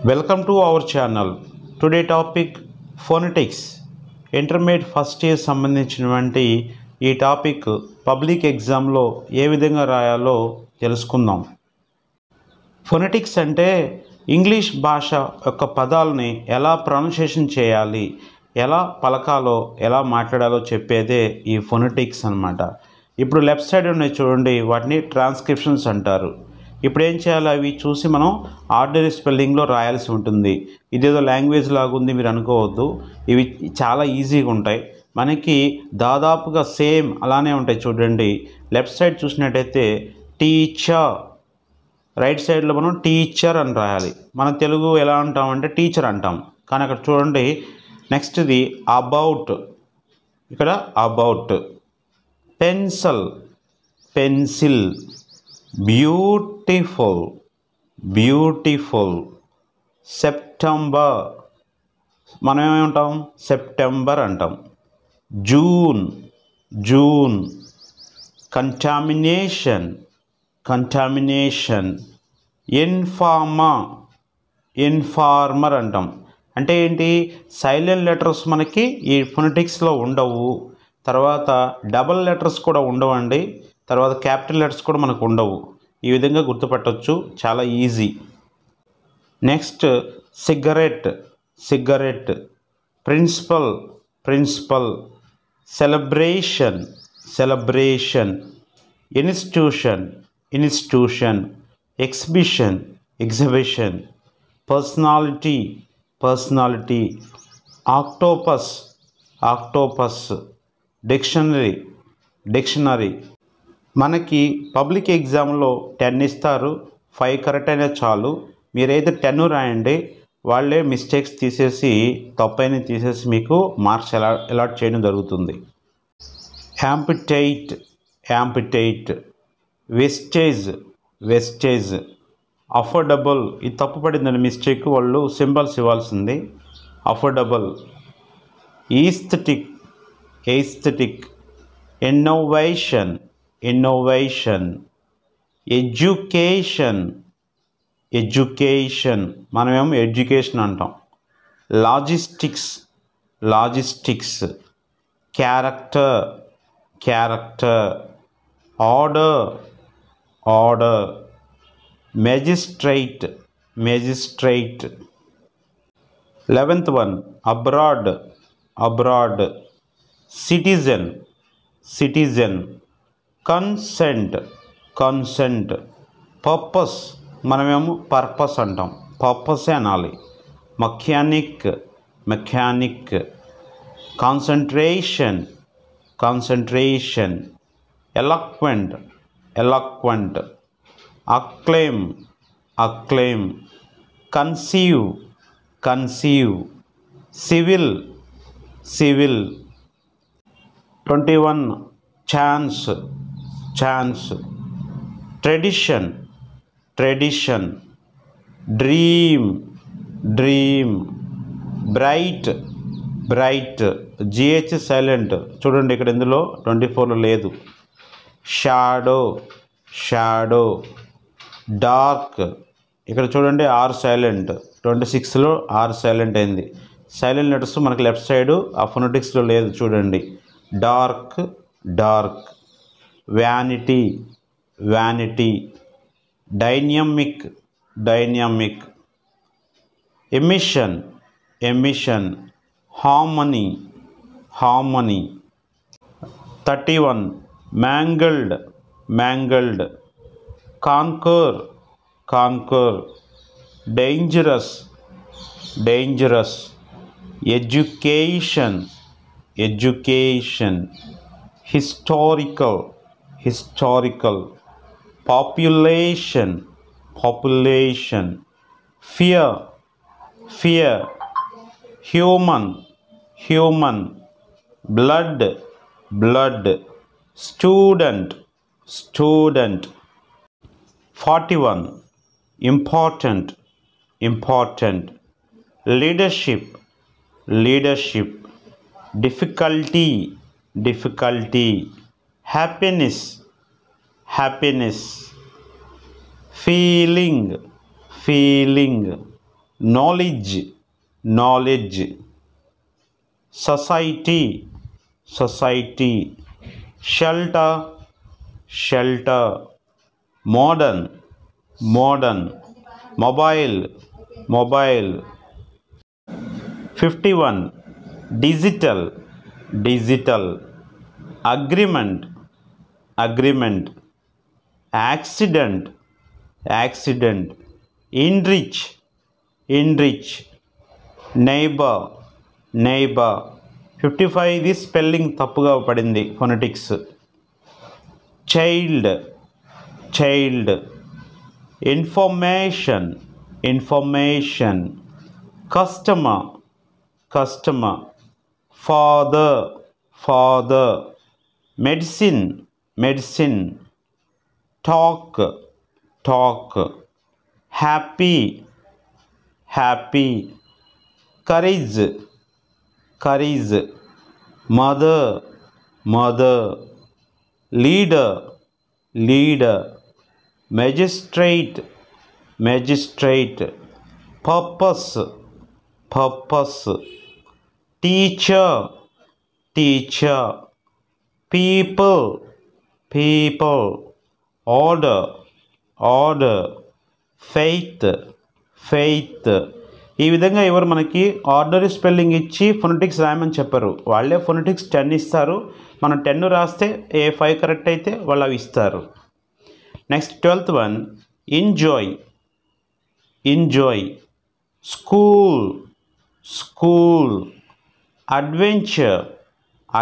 Welcome to our channel. Today topic phonetics. Intermediate first year సంబంధించినటువంటి ఈ topic public ఎగ్జామ్లో ఏ విధంగా రాయాలో తెలుసుకుందాం. ఫోనెటిక్స్ అంటే ఇంగ్లీష్ భాష యొక్క పదాలని ఎలా ప్రొనౌన్సియేషన్ చేయాలి, ఎలా పలకాలో, ఎలా మాట్లాడాలో చెప్పేదే ఈ ఫోనెటిక్స్ అన్నమాట. ఇప్పుడు లెఫ్ట్ సైడ్ ఉన్నాయి చూడండి, వాటిని ట్రాన్స్క్రిప్షన్స్ అంటారు. ఇప్పుడు ఏం చేయాలి, అవి చూసి మనం ఆర్డినరీ స్పెల్లింగ్లో రాయాల్సి ఉంటుంది. ఇదేదో లాంగ్వేజ్ లాగుంది మీరు అనుకోవద్దు, ఇవి చాలా ఈజీగా ఉంటాయి. మనకి దాదాపుగా సేమ్ అలానే ఉంటాయి. చూడండి, లెఫ్ట్ సైడ్ చూసినట్టయితే టీచర్, రైట్ సైడ్లో మనం టీచర్ అని రాయాలి. మన తెలుగు ఎలా అంటామంటే టీచర్ అంటాం, కానీ అక్కడ చూడండి నెక్స్ట్ది అబౌట్, ఇక్కడ about. Pencil, pencil. Beautiful, beautiful. September, మనం ఏమంటాం, సెప్టెంబర్ అంటాం. June, June. Contamination, contamination. Informer, informer అంటాం. అంటే ఏంటి, సైలెంట్ లెటర్స్ మనకి ఈ ఫోనెటిక్స్లో ఉండవు. తర్వాత డబల్ లెటర్స్ కూడా ఉండవండి. తర్వాత క్యాపిటల్ లెటర్స్ కూడా మనకు ఉండవు. ఈ విధంగా గుర్తుపట్టవచ్చు, చాలా easy. Next cigarette, cigarette. Principal, principal. Celebration, celebration. Institution, institution. Exhibition, exhibition. Personality, personality. Octopus, octopus. Dictionary, dictionary. మనకి పబ్లిక్ ఎగ్జామ్లో 10 ఇస్తారు, 5 కరెక్ట్ అయినా చాలు. మీరైతే 10 రాయండి, వాళ్ళే మిస్టేక్స్ తీసేసి, తప్పైన తీసేసి మీకు మార్క్స్ అలాట్ చేయడం జరుగుతుంది. Appetite, appetite. Wastage, wastage. Affordable, ఇది తప్పు పడిందని మిస్టేక్, వాళ్ళు సింబల్స్ ఇవ్వాల్సింది. Affordable. Aesthetic, aesthetic. Innovation, innovation. Education, education. మనమేమో ఎడ్యుకేషన్ అంటాం. Logistics, logistics. Character, character. Order, order. Magistrate, magistrate. 11th one abroad, abroad. Citizen, citizen. Consent, consent. Purpose, మనమేమో purpose అంటాం, పర్పసే అనాలి. Mechanic, mechanic. Concentration, concentration. Eloquent, eloquent. Acclaim, acclaim. Conceive, conceive. Civil, civil. 21 chance, chance. Tradition, tradition. Dream, dream. Bright, bright. GH silent చూడండి, ఇక్కడ ఇందులో 24లో లేదు. Shadow, shadow. Dark, ఇక్కడ చూడండి ఆర్ సైలెంట్, 26లో ఆర్ సైలెంట్ అయింది. సైలెంట్ లెటర్స్ మనకి left side ఆ ఫోనెటిక్స్లో లేదు చూడండి. Dark, dark. Vanity, vanity. Dynamic, dynamic. Emission, emission. Harmony, harmony. 31 mangled, mangled. Conquer, conquer. Dangerous, dangerous. Education, education. Historical, historical. Population, population. Fear, fear. Human, human. Blood, blood. Student, student. 41 important, important. Leadership, leadership. Difficulty, difficulty. Happiness, happiness. Feeling, feeling. knowledge, knowledge, society, society, shelter, shelter, modern, modern, mobile, mobile. 51 digital, digital, agreement, agreement, accident, accident, enrich, enrich, neighbor, neighbor. 55 ఇది spelling తప్పుగా పడింది phonetics. Child, child, information, information, customer, customer, father, father, medicine, medicine, talk, talk, happy, happy, courage, courage, mother, mother, leader, leader, magistrate, magistrate, purpose, purpose, teacher, teacher, people, people, order, order, faith, faith. ఈ విధంగా ఎవరు మనకి ఆర్డరీ spelling ఇచ్చి phonetics రాయమని చెప్పారు. వాళ్ళే phonetics 10 ఇస్తారు. మనం 10 రాస్తే ఏ 5 కరెక్ట్ అయితే వాళ్ళు అవి ఇస్తారు. Next 12th one enjoy, enjoy, school, school, adventure,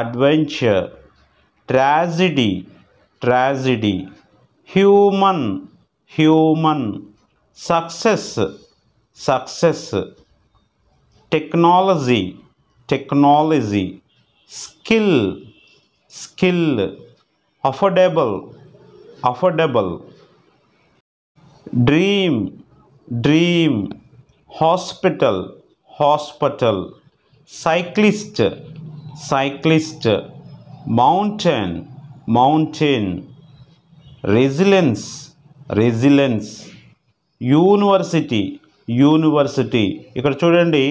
adventure, tragedy, tragedy, human, human, success, success, technology, technology, skill, skill, affordable, affordable, dream, dream, hospital, hospital, cyclist, cyclist, mountain, mountain, resilience, resilience, university, university. ఇక్కడ చూడండి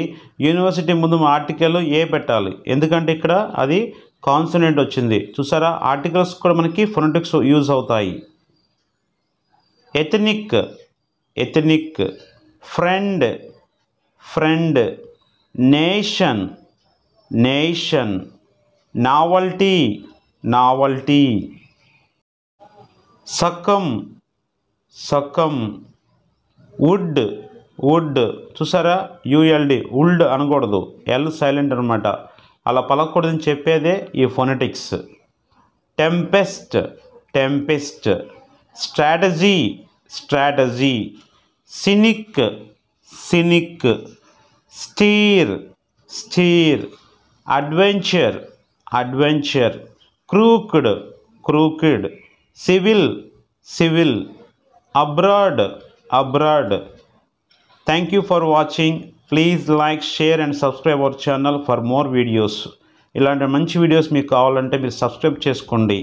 university ముందు article a పెట్టాలి, ఎందుకంటే ఇక్కడ అది consonant వచ్చింది. చూసారా, articles కూడా మనకి ఫొనెటిక్స్ యూజ్ అవుతాయి. Ethnic, ethnic, friend, friend, nation, nation, novelty, novelty, succumb, succumb, would, would. చూసారా యుఎల్డి, వుల్డ్ అనకూడదు, ఎల్ సైలెంట్ అనమాట. అలా పలకూడదని చెప్పేదే ఈ phonetics. Tempest, tempest, strategy, strategy, cynic, cynic, stir, stir, adventure, adventure, crooked, crooked, civil, civil, abroad, abroad. Thank you for watching. Please like, share and subscribe our channel for more videos. ఇలాంటి మంచి videos మీకు కావాలంటే మీరు subscribe చేసుకోండి.